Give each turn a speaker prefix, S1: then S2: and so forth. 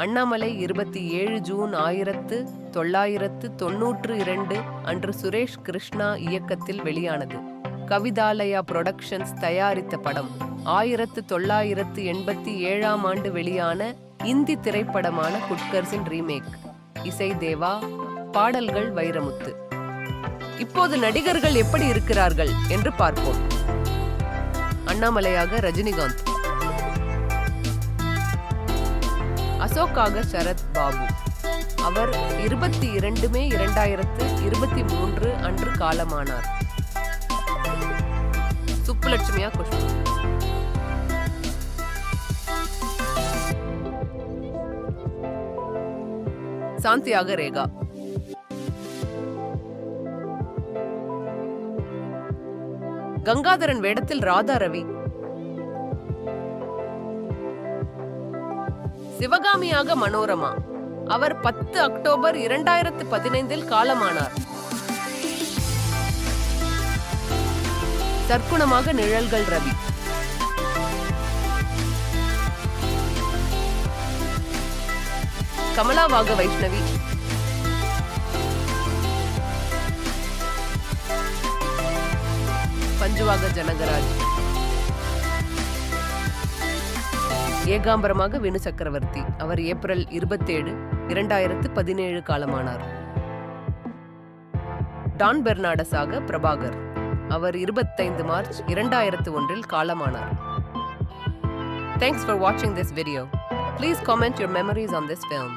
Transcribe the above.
S1: Annamalai 27 June 1992 அன்று சுரேஷ் கிருஷ்ணா இயக்கத்தில் வெளியானது. கவிதாலயா புரொடக்ஷன்ஸ் தயாரித்த படம். 1987 ஆண்டு வெளியான இந்தி திரைப்படமான குட்கர்ஸின் ரீமேக். இசை தேவா, பாடல்கள் வைரமுத்து. இப்போது நடிகர்கள் எப்படி இருக்கிறார்கள் என்று பார்ப்போம். அண்ணாமலையாக ரஜினிகாந்த், அசோக்காக சரத் பாபு. அவர் 22 மே 2023 அன்று காலமானார். சுப்புலட்சுமியா குஷ்பு. சாந்தியாக ரேகா. கங்காதரன் வேடத்தில் ராதா ரவி. சிவகாமியாக மனோரமா. அவர் 10 அக்டோபர் 2015 காலமானார். தற்குணமாக நிழல்கள் ரவி. கமலாவாக வைஷ்ணவி. பஞ்சுவாக ஜனகராஜ். ஏகாம்பரமாக வினு சக்கரவர்த்தி. அவர் ஏப்ரல் 27, 2017 காலமானார். டான் பெர்னாடஸாக பிரபாகர். அவர் 25 மார்ச் 2001 காலமானார். Thanks for watching this video. Please comment your memories on this film.